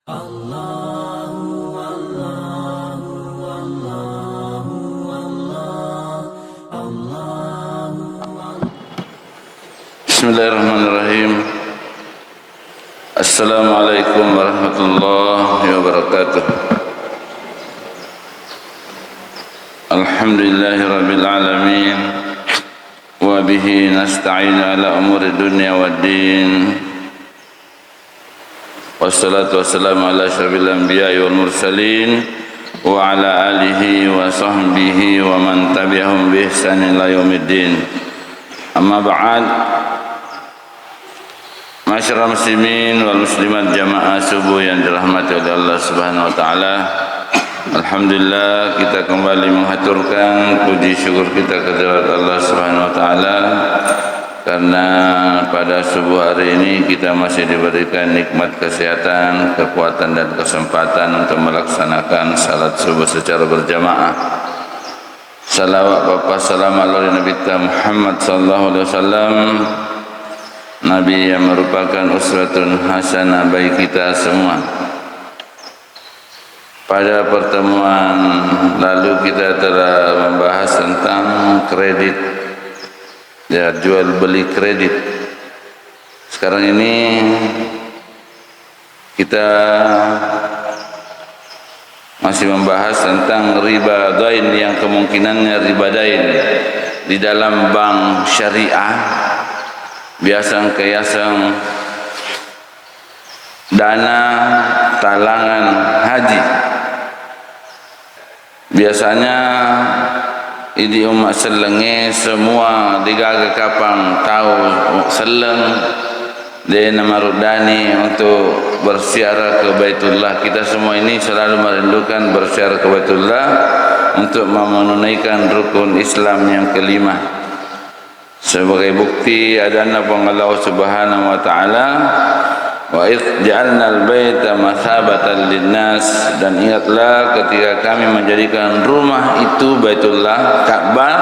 Bismillahirrahmanirrahim. Assalamualaikum warahmatullahi wabarakatuh. Alhamdulillahi rabbil alamin. Wa bihi nasta'inu ala umuri dunya waddin. Wassalatu wassalamu ala asyrafil anbiya'i wal mursalin wa ala alihi wa sahbihi wa man tabi'ahum bi ihsanin ila yaumiddin. Amma ba'd. Masyarakat muslimin wal muslimat jamaah subuh yang dirahmati oleh Allah Subhanahu wa taala. Alhamdulillah, kita kembali menghaturkan puji syukur kita kehadirat Allah Subhanahu wa taala karena pada subuh hari ini kita masih diberikan nikmat kesehatan, kekuatan dan kesempatan untuk melaksanakan salat subuh secara berjamaah. Salawat Bapak salam ala Nabi Muhammad sallallahu alaihi wasallam, Nabi yang merupakan uswatun hasanah bagi kita semua. Pada pertemuan lalu kita telah membahas tentang kredit, ya, jual beli kredit. Sekarang ini kita masih membahas tentang riba dain yang kemungkinannya riba dain di dalam bank syariah. Biasa kiasan dana talangan haji. Biasanya di umat selenge semua digaga kapang tahu seleng dia namarudani untuk bersiarah ke Baitullah. Kita semua ini selalu merindukan bersiarah ke Baitullah untuk menunaikan rukun Islam yang kelima. Sebagai bukti adanya Allah Subhanahu wa taala, wa idh ja'alnal baita mathabatan linnas, dan ingatlah ketika kami menjadikan rumah itu Baitullah Ka'bah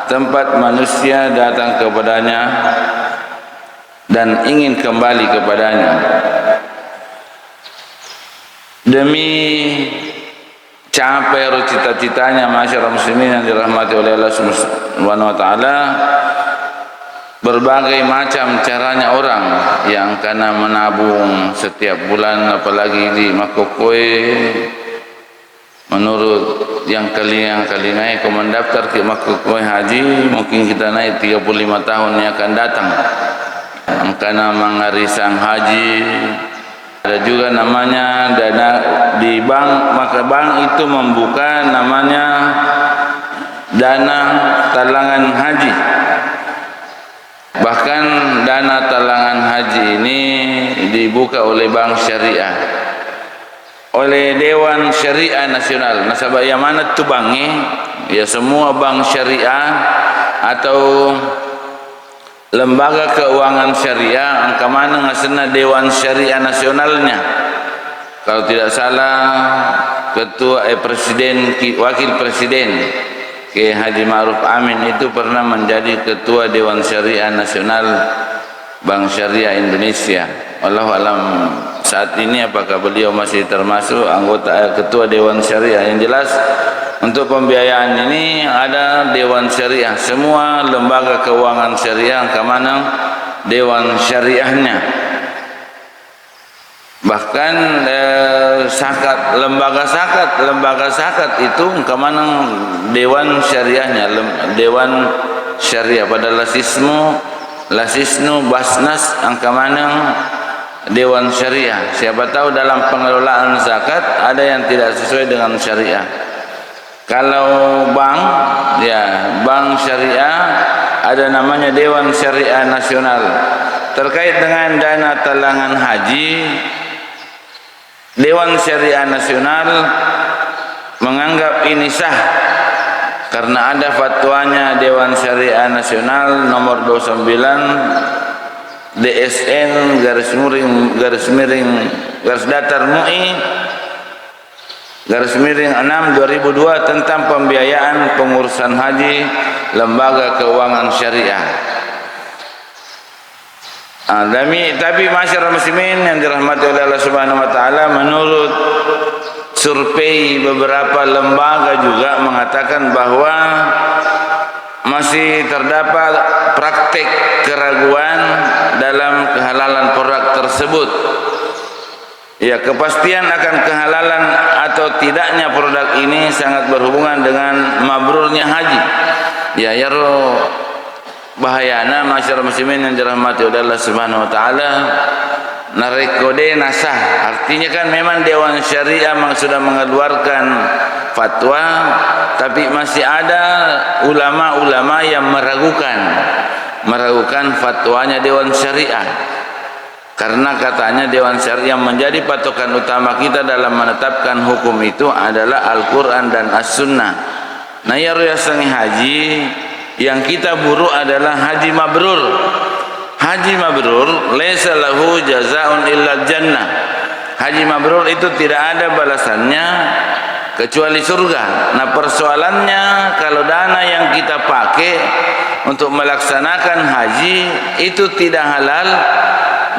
tempat manusia datang kepadanya dan ingin kembali kepadanya. Demi capai cita-citanya masyarakat muslimin yang dirahmati oleh Allah Subhanahu wa taala, berbagai macam caranya orang yang kena menabung setiap bulan, apalagi di Makokoi. Menurut yang kali-kali kau mendaftar ke Makokoi haji, mungkin kita naik 35 tahun yang akan datang. Karena mengarisang haji. Ada juga namanya dana di bank, maka bank itu membuka namanya dana talangan haji. Bahkan dana talangan haji ini dibuka oleh bank syariah, oleh Dewan Syariah Nasional. Nasabah yang mana tu banknya? Ya, semua bank syariah atau lembaga keuangan syariah, angka mana ngasena Dewan Syariah Nasionalnya. Kalau tidak salah ketua presiden, wakil presiden Kiai Haji Ma'ruf Amin itu pernah menjadi ketua Dewan Syariah Nasional Bank Syariah Indonesia. Wallahu alam saat ini apakah beliau masih termasuk anggota ketua Dewan Syariah. Yang jelas untuk pembiayaan ini ada Dewan Syariah, semua lembaga keuangan syariah ke mana Dewan Syariahnya. Bahkan lembaga zakat itu ke mana Dewan Syariahnya, Dewan Syariah. Pada Lasisnu Basnas angka mana Dewan Syariah. Siapa tahu dalam pengelolaan zakat ada yang tidak sesuai dengan syariah. Kalau bank, ya, bank syariah ada namanya Dewan Syariah Nasional. Terkait dengan dana talangan haji, Dewan Syariah Nasional menganggap ini sah karena ada fatwanya Dewan Syariah Nasional nomor 29 DSN garis datar MUI garis miring 6 2002 tentang pembiayaan pengurusan haji lembaga keuangan syariah. Tapi masyarakat muslimin yang dirahmati oleh Allah Subhanahu wa taala, menurut survei beberapa lembaga juga mengatakan bahwa masih terdapat praktik keraguan dalam kehalalan produk tersebut. Ya, kepastian akan kehalalan atau tidaknya produk ini sangat berhubungan dengan mabrurnya haji. Ya, bahayana masyarakat muslimin yang dirahmati oleh Allah Subhanahu wa taala, narekode nasah. Artinya kan memang Dewan Syariah memang sudah mengeluarkan fatwa, tapi masih ada ulama-ulama yang meragukan fatwanya Dewan Syariah. Karena katanya Dewan Syariah yang menjadi patokan utama kita dalam menetapkan hukum itu adalah Al-Quran dan As-Sunnah. Nah, ya ruyasangi haji yang kita buru adalah haji mabrur. Haji mabrur laisa lahu jazaa'un illa jannah. Haji mabrur itu tidak ada balasannya kecuali surga. Nah, persoalannya kalau dana yang kita pakai untuk melaksanakan haji itu tidak halal,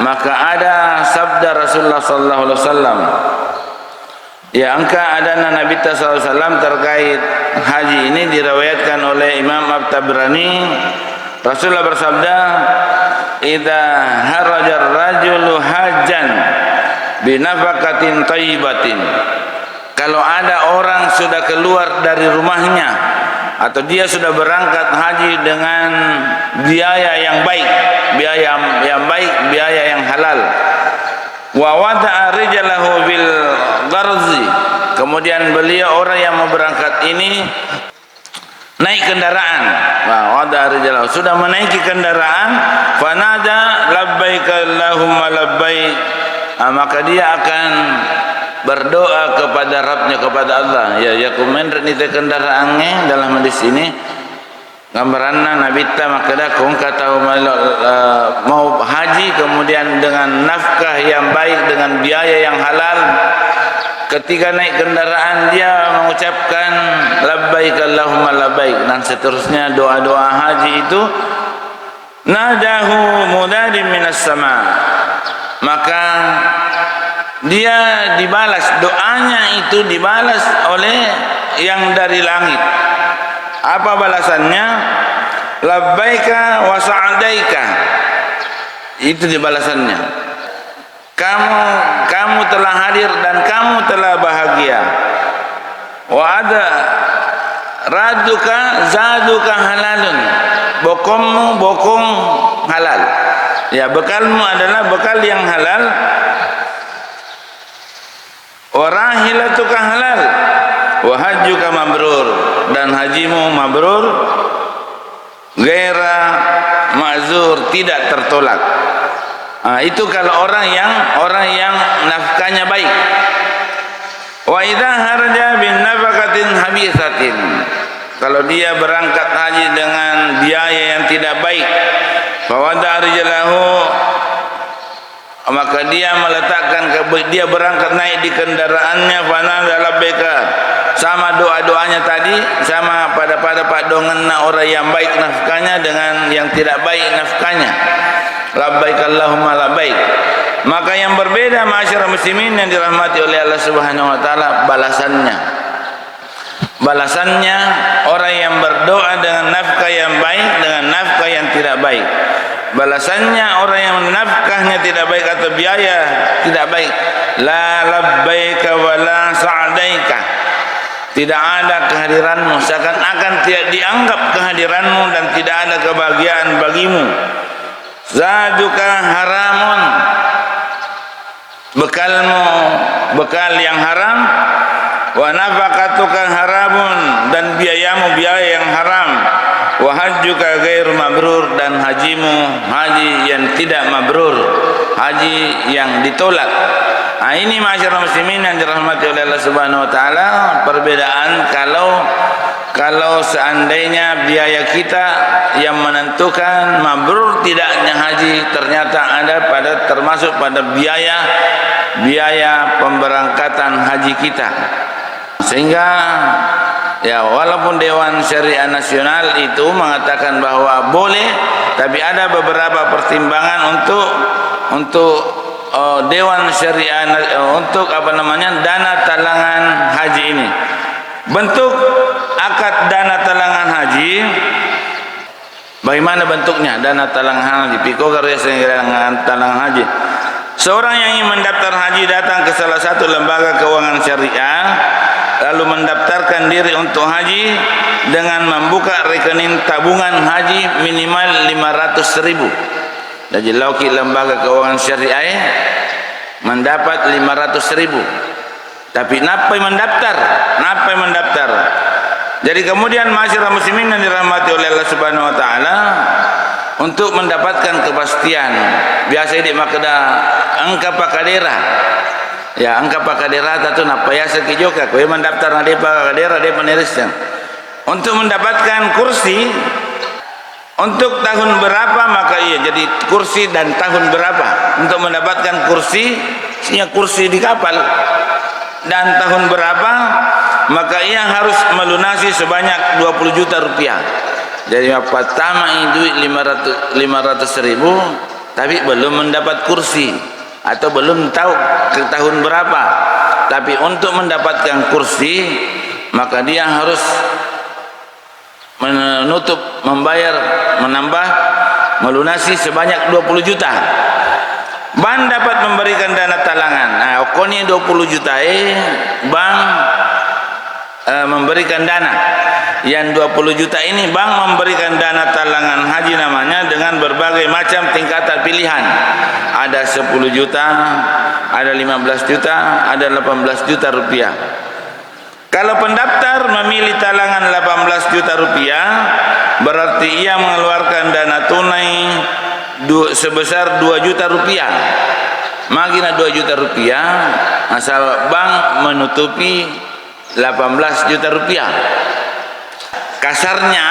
maka ada sabda Rasulullah sallallahu alaihi wasallam. Ya, angka ada Nabi sallallahu alaihi wasallam terkait haji ini diriwayatkan oleh Imam At-Tabrani. Rasulullah bersabda, "Idza harajar rajulu hajjan binafaqatin thayyibatin." Kalau ada orang sudah keluar dari rumahnya atau dia sudah berangkat haji dengan biaya yang baik, biaya yang halal. Wa wada'a rijalahu bil gharzi. Kemudian beliau orang yang mau berangkat ini naik kendaraan. Wa wada'a rijalahu, sudah menaiki kendaraan, fanada labbaik Allahumma labbaik. Maka dia akan berdoa kepada Rabbnya, kepada Allah. Ya kumen ni kendaraannya dalam hadis ini gambaranna Nabi ta makada kong kata mau haji kemudian dengan nafkah yang baik, dengan biaya yang halal. Ketika naik kendaraan dia mengucapkan labbaik Allahumma labbaik dan seterusnya doa-doa haji itu. Nadahu munadin minas sama, maka dia dibalas, doanya itu dibalas oleh yang dari langit. Apa balasannya? Labbaika wa sa'daika. Itu dibalasannya. Kamu telah hadir dan kamu telah bahagia. Wa ada raduka zaduka halalun. Bokommu bokong halal. Ya, bekalmu adalah bekal yang halal. Wa rahilatuka halal wa hajjuka mabrur, dan hajimu mabrur ghaira ma'zur, tidak tertolak. Itu kalau orang yang nafkahnya baik. Wa idza haraja bin nafaqatin habisatin, kalau dia berangkat haji dengan biaya yang tidak baik, fa wada rijlahu, maka dia meletakkan, dia berangkat naik di kendaraannya, fana labbaika, sama doa-doanya tadi, sama pada pak dongenna orang yang baik nafkahnya dengan yang tidak baik nafkahnya. Labbaik Allahumma labbaik. Maka yang berbeda masyarakat muslimin yang dirahmati oleh Allah Subhanahu wa taala, balasannya orang yang berdoa dengan nafkah yang baik dengan nafkah yang tidak baik. Balasannya orang yang nafkahnya tidak baik atau biaya tidak baik, la labbaika wa la sa'daika, tidak ada kehadiranmu, seakan-akan tidak dianggap kehadiranmu dan tidak ada kebahagiaan bagimu. Zaduka haramun, bekalmu bekal yang haram. Wa nafaqatuka haramun, dan biayamu biaya yang haram. Wa hajjuka ghairu mabrur, dan hajimu haji yang tidak mabrur, haji yang ditolak. Ini masyarakat muslimin yang dirahmati oleh Allah Subhanahu wa taala, perbedaan kalau seandainya biaya kita yang menentukan mabrur tidaknya haji ternyata ada termasuk pada biaya pemberangkatan haji kita. Sehingga Ya, walaupun Dewan Syariah Nasional itu mengatakan bahwa boleh, tapi ada beberapa pertimbangan untuk Dewan Syariah untuk dana talangan haji ini. Bentuk akad dana talangan haji, bagaimana bentuknya dana talangan haji? Piko karya talangan haji. Seorang yang ingin mendaftar haji datang ke salah satu lembaga keuangan syariah, lalu mendaftarkan diri untuk haji dengan membuka rekening tabungan haji minimal 500.000. Jadi lauki lembaga keuangan syariah mendapat 500.000. Tapi napai mendaftar? Jadi kemudian masyarakat muslimin yang dirahmati oleh Allah Subhanahu wa taala, untuk mendapatkan kepastian, biasa ini makada angka pakadera. Ya, angka pakadera tatu napaya sekijoka kowe mendaftar na depa pakadera depa nerisnya. Untuk mendapatkan kursi untuk tahun berapa, maka iya jadi kursi dan tahun berapa. Untuk mendapatkan kursi di kapal dan tahun berapa, maka ia harus melunasi sebanyak 20 juta rupiah. Jadi pertama duit 500.000, tapi belum mendapat kursi atau belum tahu ke tahun berapa. Tapi untuk mendapatkan kursi, maka dia harus menambah melunasi sebanyak 20 juta. Bank dapat memberikan dana talangan. Nah, okoni 20 juta bank memberikan dana. Yang 20 juta ini bank memberikan dana talangan haji namanya dengan berbagai macam tingkatan pilihan. Ada 10 juta, ada 15 juta, ada 18 juta rupiah. Kalau pendaftar memilih talangan 18 juta rupiah, berarti ia mengeluarkan dana tunai sebesar 2 juta rupiah. Magina 2 juta rupiah, asal bank menutupi 18 juta rupiah. Kasarnya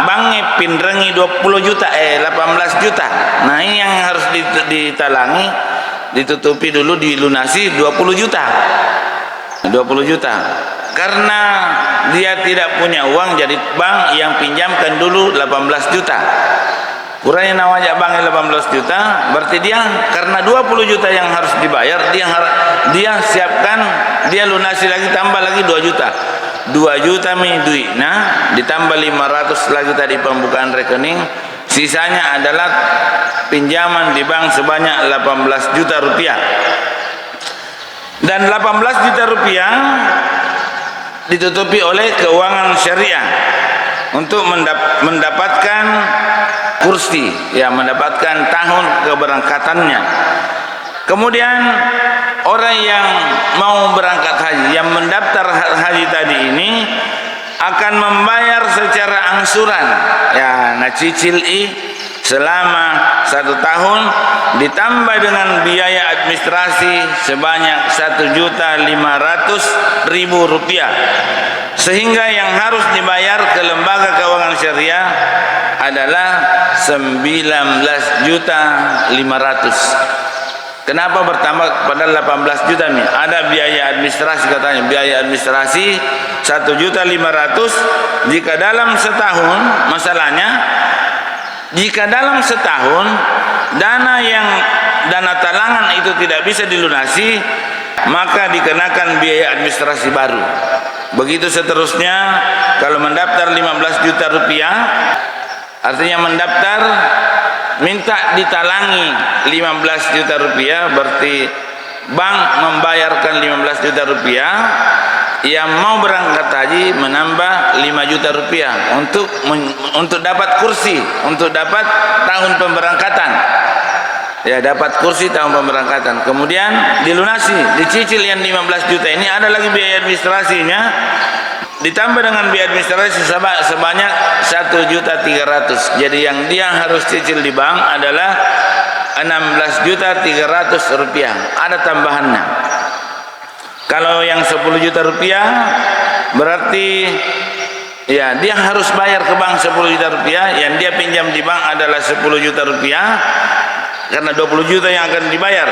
banknya pinrengi 20 juta 18 juta. Nah, ini yang harus ditalangi, ditutupi dulu, dilunasi 20 juta. 20 juta. Karena dia tidak punya uang, jadi bank yang pinjamkan dulu 18 juta. Kurangnya nawajak bank 18 juta, berarti dia karena 20 juta yang harus dibayar, dia siapkan, dia lunasi lagi, tambah lagi 2 juta. 2 juta duit. Nah, ditambah 500 lagi tadi pembukaan rekening, sisanya adalah pinjaman di bank sebanyak 18 juta rupiah. Dan 18 juta rupiah ditutupi oleh keuangan syariah untuk mendapatkan kursi, ya, mendapatkan tahun keberangkatannya. Kemudian orang yang mau berangkat haji, yang mendaftar haji tadi ini akan membayar secara angsuran, ya, cicil selama 1 tahun ditambah dengan biaya administrasi sebanyak 1.500.000 rupiah, sehingga yang harus dibayar ke lembaga keuangan syariah adalah 19.500.000. Kenapa bertambah pada 18 juta nih? Ada biaya administrasi, katanya biaya administrasi 1.500.000. Jika dalam setahun, masalahnya jika dalam setahun dana talangan itu tidak bisa dilunasi, maka dikenakan biaya administrasi baru. Begitu seterusnya. Kalau mendaftar 15 juta rupiah, artinya mendaftar minta ditalangi 15 juta rupiah, berarti bank membayarkan 15 juta rupiah. Yang mau berangkat haji menambah 5 juta rupiah untuk dapat kursi, untuk dapat tahun pemberangkatan. Ya, dapat kursi tahun pemberangkatan. Kemudian dilunasi, dicicil yang 15 juta ini, ada lagi biaya administrasinya, ditambah dengan biaya administrasi sebanyak 1.300.000. Jadi yang dia harus cicil di bank adalah 16.300.000 rupiah. Ada tambahannya. Kalau yang 10 juta rupiah, berarti ya dia harus bayar ke bank 10 juta rupiah. Yang dia pinjam di bank adalah 10 juta rupiah, karena 20 juta yang akan dibayar.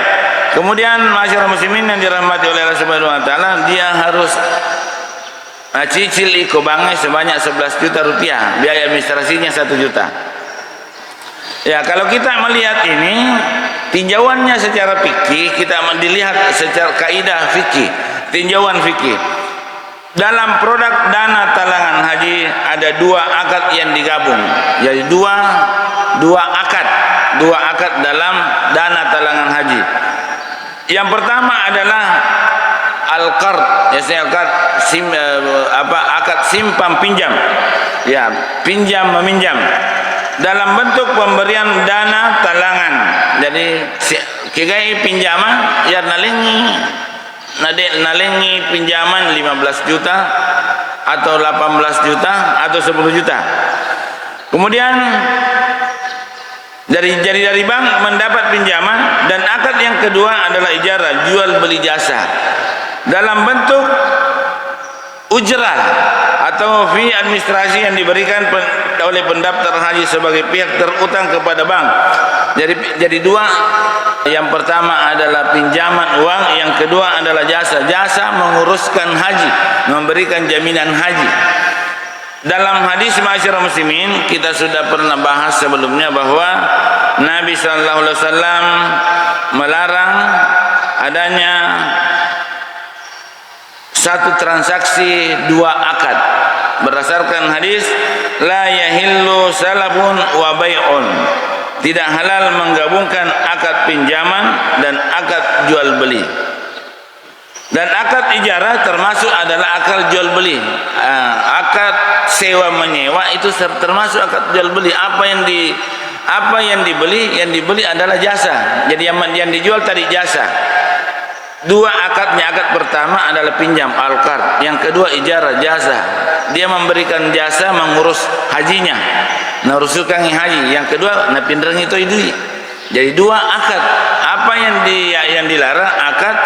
Kemudian masyarakat muslimin yang dirahmati oleh Allah Subhanahu wa taala, dia harus cicil iko bangai sebanyak 11 juta rupiah, biaya administrasinya 1 juta. Ya, kalau kita melihat ini tinjauannya secara fikih, kita dilihat secara kaidah fikih, tinjauan fikih. Dalam produk dana talangan haji ada 2 akad yang digabung. Jadi dua akad dalam dana talangan haji. Yang pertama adalah al-qard, akad simpan pinjam. Ya, pinjam meminjam dalam bentuk pemberian dana talangan. Jadi kigai pinjaman ya nalengi pinjaman 15 juta atau 18 juta atau 10 juta. Kemudian dari bank mendapat pinjaman, dan akad yang kedua adalah ijarah, jual beli jasa dalam bentuk ujrah atau fee administrasi yang diberikan oleh pendaftar haji sebagai pihak terutang kepada bank. Jadi 2, yang pertama adalah pinjaman uang, yang kedua adalah jasa menguruskan haji, memberikan jaminan haji. Dalam hadis ma'asyiral muslimin kita sudah pernah bahas sebelumnya bahwa Nabi sallallahu alaihi wasallam melarang adanya satu transaksi 2 akad. Berdasarkan hadis la yahillu salafun wa bai'un, tidak halal menggabungkan akad pinjaman dan akad jual beli. Dan akad ijarah termasuk adalah akad jual beli. Akad sewa menyewa itu termasuk akad jual beli. Apa yang dibeli adalah jasa. Jadi yang dijual tadi jasa. 2 akadnya, akad pertama adalah pinjam al-qard, yang kedua ijarah jasa. Dia memberikan jasa mengurus hajinya, narusukan haji. Yang kedua napindrang itu duit. Jadi 2 akad. Apa yang dilarang? Akad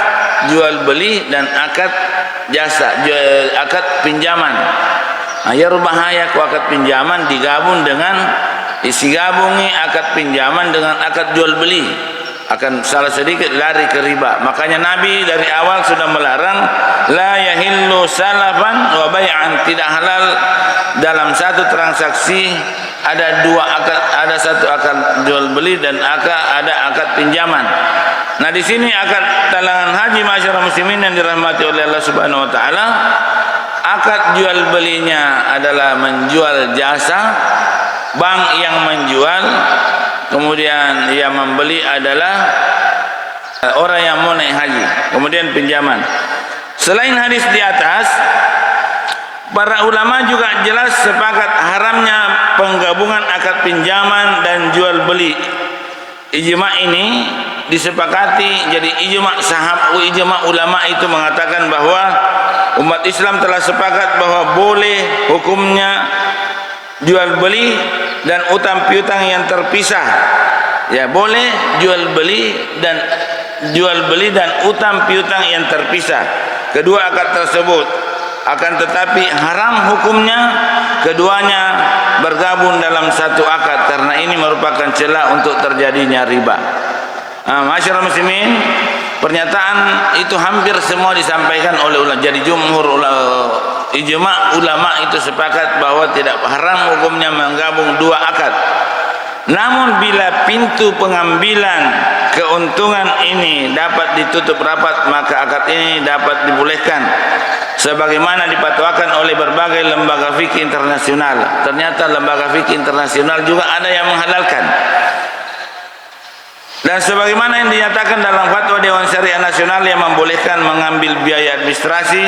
jual beli dan akad jasa, akad pinjaman. Ya bahaya ku akad pinjaman digabung dengan gabungi akad pinjaman dengan akad jual beli, akan salah sedikit lari ke riba. Makanya Nabi dari awal sudah melarang la yahillu salafan wa bai'an, tidak halal dalam satu transaksi ada 2 akad, ada satu akad jual beli dan ada akad pinjaman. Nah, di sini akad talangan haji masyarakat muslimin yang dirahmati oleh Allah Subhanahu wa taala, akad jual belinya adalah menjual jasa, bank yang menjual, kemudian yang membeli adalah orang yang mau naik haji, kemudian pinjaman. Selain hadis di atas, para ulama juga jelas sepakat haramnya penggabungan akad pinjaman dan jual beli. Ijma ini disepakati, jadi ijma ulama itu mengatakan bahwa umat Islam telah sepakat bahwa boleh hukumnya jual beli dan utang piutang yang terpisah. Ya, boleh jual beli dan utang piutang yang terpisah. Kedua akad tersebut, akan tetapi haram hukumnya keduanya bergabung dalam satu akad, karena ini merupakan celah untuk terjadinya riba. Masyarakat muslimin, pernyataan itu hampir semua disampaikan oleh ulama. Jadi jumhur ijma ulama itu sepakat bahwa tidak haram hukumnya menggabung 2 akad. Namun bila pintu pengambilan keuntungan ini dapat ditutup rapat, maka akad ini dapat dibolehkan sebagaimana dipatwakan oleh berbagai lembaga fikih internasional. Ternyata lembaga fikih internasional juga ada yang menghalalkan. Dan sebagaimana yang dinyatakan dalam fatwa Dewan Syariah Nasional yang membolehkan mengambil biaya administrasi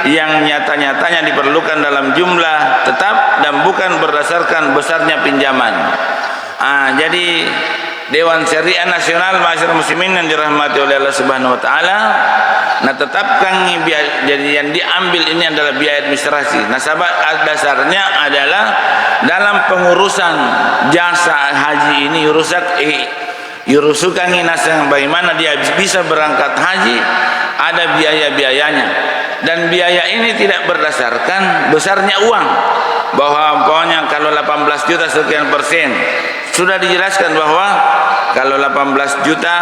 yang nyata-nyatanya diperlukan dalam jumlah tetap dan bukan berdasarkan besarnya pinjaman. Jadi Dewan Syariah Nasional masyarakat muslimin yang dirahmati oleh Allah Subhanahu wa taala, nah tetapkan jadi yang diambil ini adalah biaya administrasi. Nah, sebab dasarnya adalah dalam pengurusan jasa haji ini yurusukan nasang, bagaimana dia bisa berangkat haji, ada biaya-biayanya, dan biaya ini tidak berdasarkan besarnya uang, bahwa pokoknya kalau 18 juta sekian persen. Sudah dijelaskan bahwa kalau 18 juta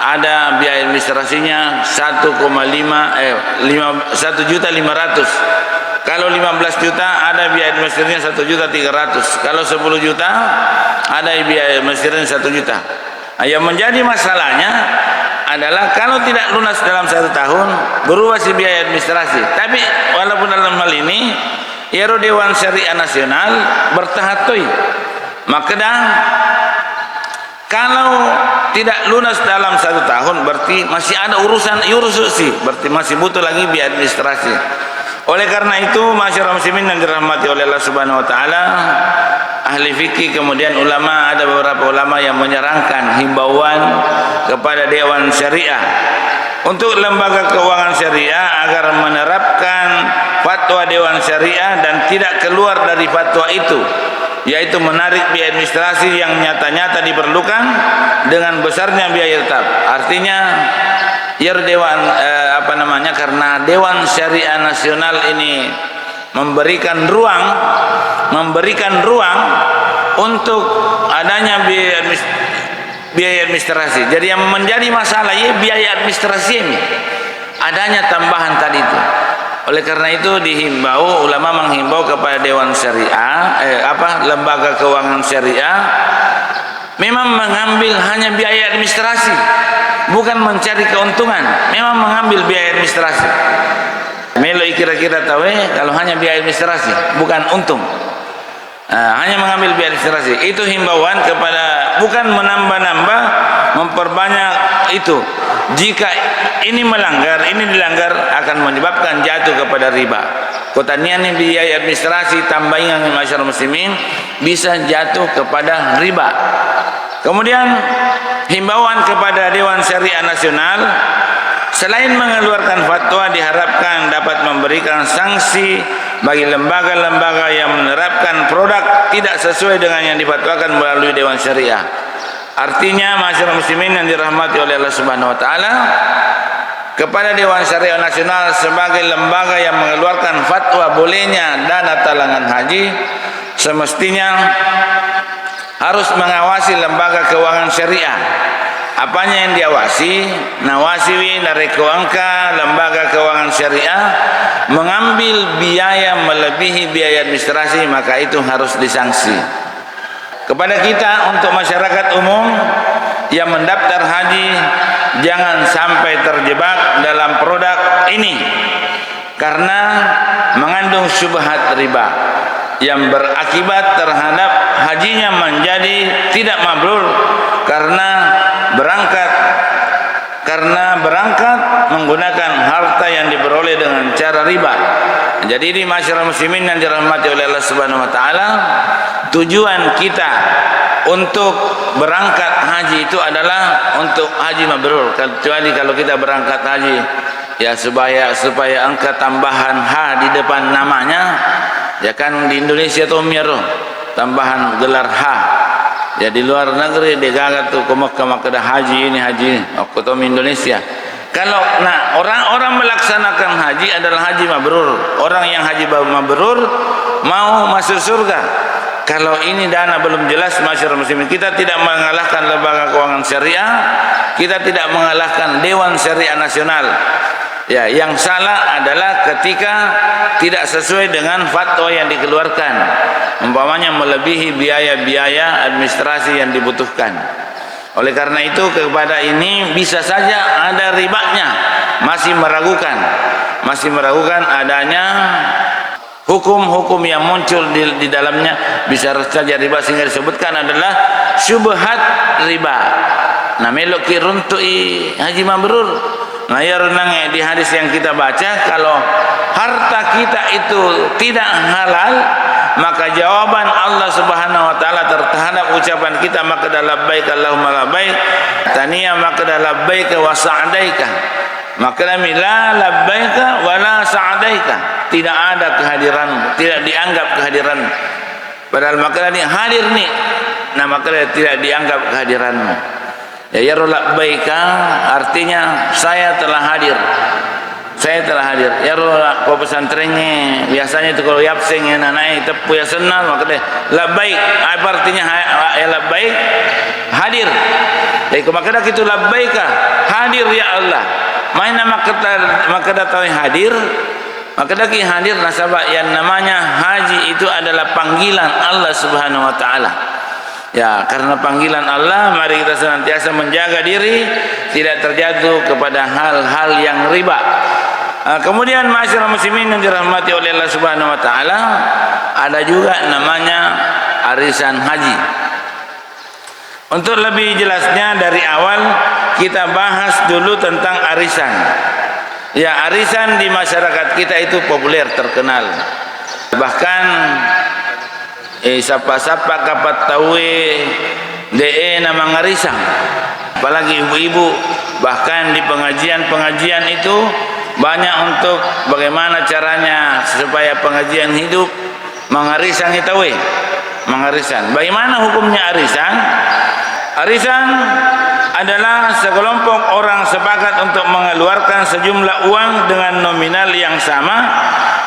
ada biaya administrasinya 1,500. Kalau 15 juta ada biaya administrasinya 1.300.000. Kalau 10 juta ada biaya administrasinya 1 juta. Yang menjadi masalahnya adalah kalau tidak lunas dalam 1 tahun berubah si biaya administrasi. Tapi walaupun dalam hal ini Dewan Syariah Nasional bertahatui, maka kalau tidak lunas dalam 1 tahun berarti masih ada urusan sih, berarti masih butuh lagi biaya administrasi. Oleh karena itu, masyarakat muslimin yang dirahmati oleh Allah Subhanahu wa taala, ahli fikih kemudian ulama, ada beberapa ulama yang menyarankan himbauan kepada Dewan Syariah untuk lembaga keuangan syariah agar menerapkan fatwa Dewan Syariah dan tidak keluar dari fatwa itu, yaitu menarik biaya administrasi yang nyata-nyata diperlukan dengan besarnya biaya tetap. Artinya karena Dewan Syariah Nasional ini memberikan ruang untuk adanya biaya administrasi. Jadi yang menjadi masalah biaya administrasi ini, adanya tambahan tadi itu. Oleh karena itu ulama menghimbau kepada Dewan Syariah, lembaga keuangan syariah, memang mengambil hanya biaya administrasi, bukan mencari keuntungan, memang mengambil biaya administrasi. Melo kira-kira tahu kalau hanya biaya administrasi, bukan untung. Hanya mengambil biaya administrasi. Itu himbauan kepada, bukan menambah-nambah, memperbanyak itu. Jika ini dilanggar akan menyebabkan jatuh kepada riba. Kotanian ini biaya administrasi tambahan masyarakat muslimin bisa jatuh kepada riba. Kemudian himbauan kepada Dewan Syariah Nasional, selain mengeluarkan fatwa, diharapkan dapat memberikan sanksi bagi lembaga-lembaga yang menerapkan produk tidak sesuai dengan yang difatwakan melalui Dewan Syariah. Artinya masyarakat muslimin yang dirahmati oleh Allah Subhanahu wa taala, kepada Dewan Syariah Nasional sebagai lembaga yang mengeluarkan fatwa bolehnya dana talangan haji, semestinya harus mengawasi lembaga keuangan syariah. Apanya yang diawasi? Nawasiwi nareko angka lembaga keuangan syariah mengambil biaya melebihi biaya administrasi, maka itu harus disanksi. Kepada kita untuk masyarakat umum yang mendaftar haji, jangan sampai terjebak dalam produk ini karena mengandung syubhat riba yang berakibat terhadap hajinya menjadi tidak mabrur karena berangkat menggunakan harta yang diperoleh dengan cara riba. Jadi ini masyarakat muslimin yang dirahmati oleh Allah Subhanahu wa taala, tujuan kita untuk berangkat haji itu adalah untuk haji mabrur. Kecuali kalau kita berangkat haji supaya angka tambahan H di depan namanya, ya kan di Indonesia tuh tambahan gelar H. Ya di luar negeri digagat tuh ke Mekah haji ini aku tahu Indonesia. Kalau orang melaksanakan haji adalah haji mabrur. Orang yang haji mabrur mau masuk surga. Kalau ini dana belum jelas, masyarakat muslimin, kita tidak mengalahkan lembaga keuangan syariah, kita tidak mengalahkan Dewan Syariah Nasional. Ya, yang salah adalah ketika tidak sesuai dengan fatwa yang dikeluarkan, umpamanya melebihi biaya-biaya administrasi yang dibutuhkan. Oleh karena itu kepada ini bisa saja ada ribanya, masih meragukan adanya hukum-hukum yang muncul di dalamnya, bisa saja riba, sehingga disebutkan adalah syubhat riba. Nah melok kiruntui haji mabrur. Nah ya renang di hadis yang kita baca, kalau harta kita itu tidak halal, maka jawaban Allah Subhanahu wa taala terhadap ucapan kita, maka labbaik Allahumma labbaik, taniya maka labbaik wa sa'daika, maka la labbaika wa la sa'daika, tidak ada kehadiran, tidak dianggap kehadiran, padahal maka ini hadir nih, nah maka tidak dianggap kehadiranmu. Ya labbaika artinya saya telah hadir. Ya kau pesantrennya biasanya itu kalau yapseng ya nanai tepu ya senal, maka labbaik apa artinya ya labbaik? hadir. Jadi maka kita labbaika, hadir ya Allah. Mana maka datang hadir, maka daki hadir nasabah yang namanya haji itu adalah panggilan Allah Subhanahu wa taala. Ya, karena panggilan Allah, mari kita senantiasa menjaga diri tidak terjatuh kepada hal-hal yang riba. Kemudian masyarakat muslimin yang dirahmati oleh Allah Subhanahu wa taala, ada juga namanya arisan haji. Untuk lebih jelasnya dari awal kita bahas dulu tentang arisan. Ya, arisan di masyarakat kita itu populer, terkenal. Bahkan siapa-siapa kapat tahu nama ngarisan. Apalagi ibu-ibu, bahkan di pengajian-pengajian itu banyak untuk bagaimana caranya supaya pengajian hidup mengarisan itu mengarisan. Bagaimana hukumnya arisan? Arisan adalah sekelompok orang sepakat untuk mengeluarkan sejumlah uang dengan nominal yang sama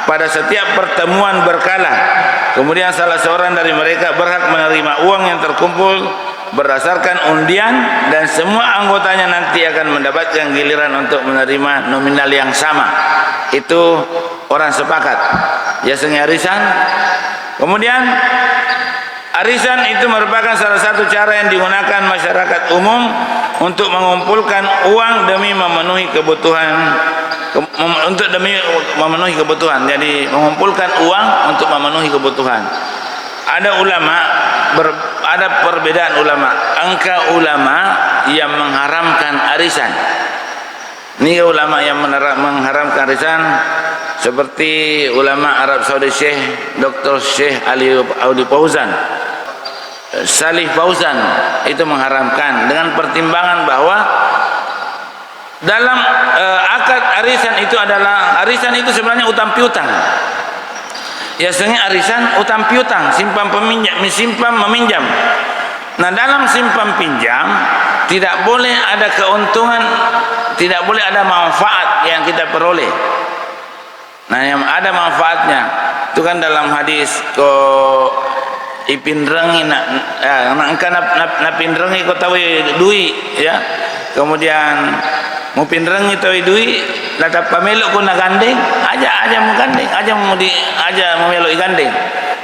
pada setiap pertemuan berkala. Kemudian salah seorang dari mereka berhak menerima uang yang terkumpul berdasarkan undian, dan semua anggotanya nanti akan mendapatkan giliran untuk menerima nominal yang sama. Itu orang sepakat. Ya, arisan. Kemudian arisan itu merupakan salah satu cara yang digunakan masyarakat umum untuk mengumpulkan uang demi memenuhi kebutuhan, jadi mengumpulkan uang untuk memenuhi kebutuhan. Ada perbedaan ulama. Angka ulama yang mengharamkan arisan. Ini ulama yang mengharamkan arisan seperti ulama Arab Saudi Syekh Dr. Syekh Ali Audi Fauzan, Salih Fauzan, itu mengharamkan dengan pertimbangan bahwa dalam akad arisan itu adalah, arisan itu sebenarnya utang piutang. Ya, sebenarnya arisan utang piutang, simpan meminjam. Nah, dalam simpan pinjam tidak boleh ada keuntungan, tidak boleh ada manfaat yang kita peroleh. Nah, yang ada manfaatnya itu kan dalam hadis ko ipin rengi na pinrengi ko tahu duit ya. Kemudian mau pinrengi tahu duit, lata pamelo ko na gandeng, aja mau gandeng, aja mau melo gandeng.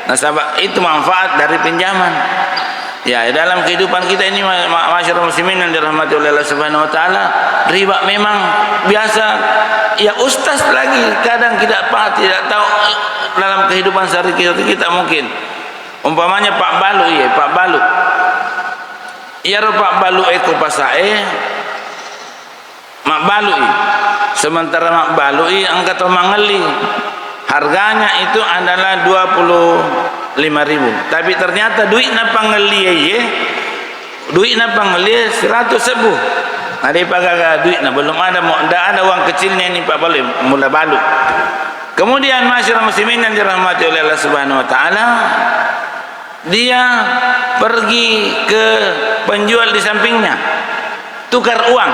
Nah, sahabat, itu manfaat dari pinjaman. Ya, dalam kehidupan kita ini masyarakat muslimin yang dirahmati oleh Allah Subhanahu wa taala, riba memang biasa. Ya, ustaz lagi kadang tidak tahu dalam kehidupan sehari-hari kita mungkin. Umpamanya Pak Balu. Iya Pak Balu eko pasae Mak Balu. Sementara Mak Balu angkat mangeli. Harganya itu adalah 25.000. Tapi ternyata duit na pangeli duit na pangeli 100.000. Ada pagaga duit na belum ada, tidak ada uang kecilnya ini Pak Balu mula balu. Kemudian masyarakat muslimin yang dirahmati oleh Allah Subhanahu wa taala, dia pergi ke penjual di sampingnya, tukar uang,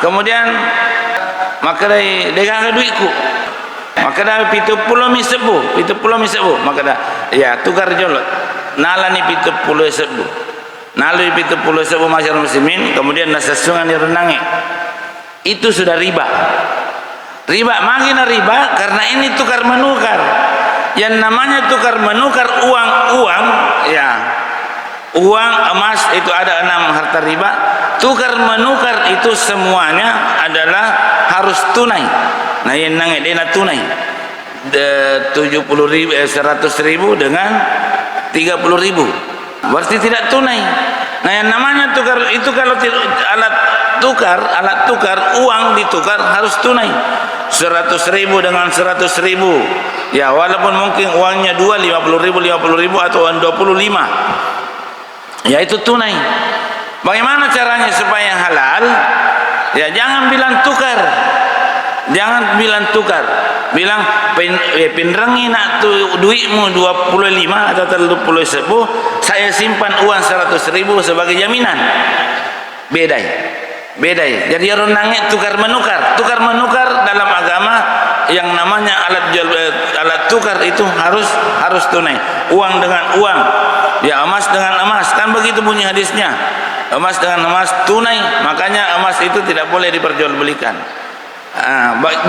kemudian maka dia duitku, maka dah 70 misebu, maka dah ya tukar jolot nala ni 70 sebu, nalu 70 sebu masyarakat muslimin, kemudian nasasungan direnangi, itu sudah riba. Makin riba karena ini tukar menukar. Yang namanya tukar menukar uang ya, uang emas itu ada 6 harta riba. Tukar menukar itu semuanya adalah harus tunai. Nah, yang nangge dena tunai 70.000 100.000 dengan 30.000 berarti tidak tunai. Nah, yang namanya tukar itu kalau alat tukar uang ditukar harus tunai. 100.000 dengan 100.000 ya, walaupun mungkin uangnya 50.000 atau 25 ya, itu tunai. Bagaimana caranya supaya halal? Ya, jangan bilang tukar, bilang pinrengi nak duitmu 25 atau 30.000, saya simpan uang 100.000 sebagai jaminan. Beda. Jadi orang nangis tukar menukar dalam agama yang namanya alat tukar itu harus tunai, uang dengan uang, ya emas dengan emas, kan begitu bunyi hadisnya, emas dengan emas tunai, makanya emas itu tidak boleh diperjualbelikan.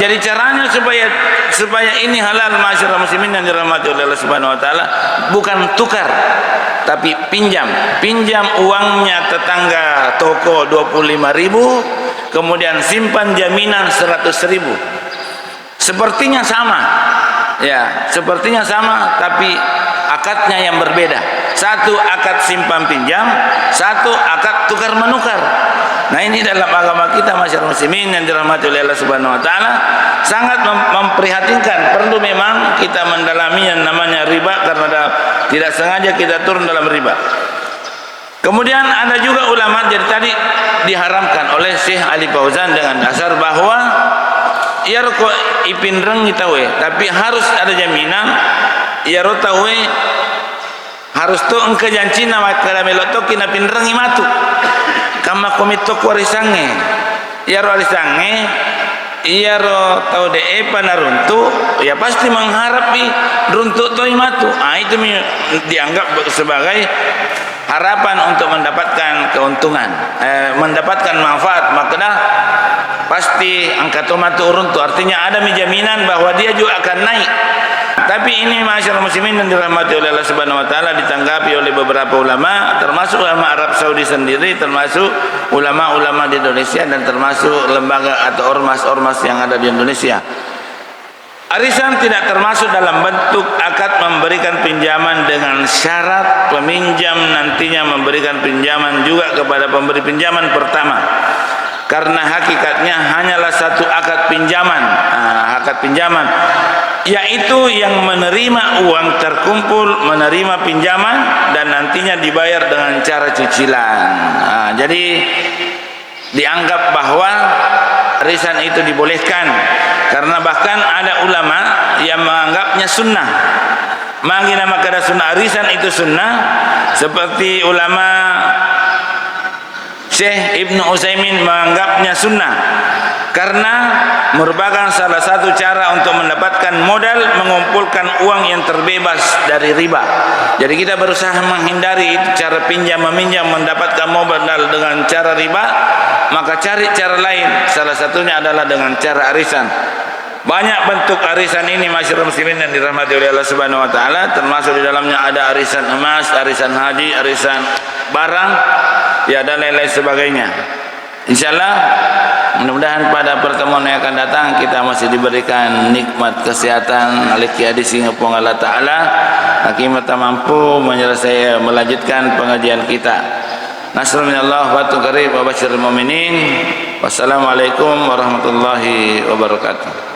Jadi caranya supaya ini halal masyarakat muslimin yang dirahmati oleh Allah Subhanahu wa taala, bukan tukar tapi pinjam uangnya tetangga toko 25.000, kemudian simpan jaminan 100.000. Sepertinya sama tapi akadnya yang berbeda. Satu akad simpan pinjam, satu akad tukar menukar. Nah, ini dalam agama kita masyarakat muslimin yang dirahmati oleh Allah Subhanahu wa taala sangat memprihatinkan. Perlu memang kita mendalami yang namanya riba, karena tidak sengaja kita turun dalam riba. Kemudian ada juga ulama, jadi tadi diharamkan oleh Syekh Ali Fauzan dengan dasar bahwa ya rokok ipin reng itawe, tapi harus ada jaminan ya rotawe, harus tu engke jancina makala melotoki na pinreng imatu kama komito warisange ya ro warisange iya ro tau de panaruntu ya pasti mengharapi runtuk to imatu. Itu dianggap sebagai harapan untuk mendapatkan keuntungan, mendapatkan manfaat, makna pasti angka tomatu runtuh, artinya ada jaminan bahwa dia juga akan naik. Tapi ini masyarakat muslimin yang dirahmati oleh Allah Subhanahu wa taala ditanggapi oleh beberapa ulama, termasuk ulama Arab Saudi sendiri, termasuk ulama-ulama di Indonesia, dan termasuk lembaga atau ormas-ormas yang ada di Indonesia. Arisan tidak termasuk dalam bentuk akad memberikan pinjaman dengan syarat peminjam nantinya memberikan pinjaman juga kepada pemberi pinjaman pertama, karena hakikatnya hanyalah satu akad pinjaman. Akad pinjaman yaitu yang menerima uang terkumpul, menerima pinjaman, dan nantinya dibayar dengan cara cicilan. Jadi dianggap bahwa arisan itu dibolehkan, karena bahkan ada ulama yang menganggapnya sunnah. Mangina makada sunnah, arisan itu sunnah, seperti ulama Syekh Ibnu Utsaimin menganggapnya sunnah karena merupakan salah satu cara untuk mendapatkan modal, mengumpulkan uang yang terbebas dari riba. Jadi kita berusaha menghindari cara pinjam meminjam mendapatkan modal dengan cara riba, maka cari cara lain. Salah satunya adalah dengan cara arisan. Banyak bentuk arisan ini masyarakat muslimin yang dirahmati oleh Allah Subhanahu wa taala, termasuk di dalamnya ada arisan emas, arisan haji, arisan barang, ya, dan lain-lain sebagainya. Insyaallah mudah-mudahan pada pertemuan yang akan datang kita masih diberikan nikmat kesehatan aliki hadis ngepong Allah taala, hakimata mampu melanjutkan pengajian kita. Nasrul minallah wa tuqrib wa basyiril mu'minin. Wassalamualaikum warahmatullahi wabarakatuh.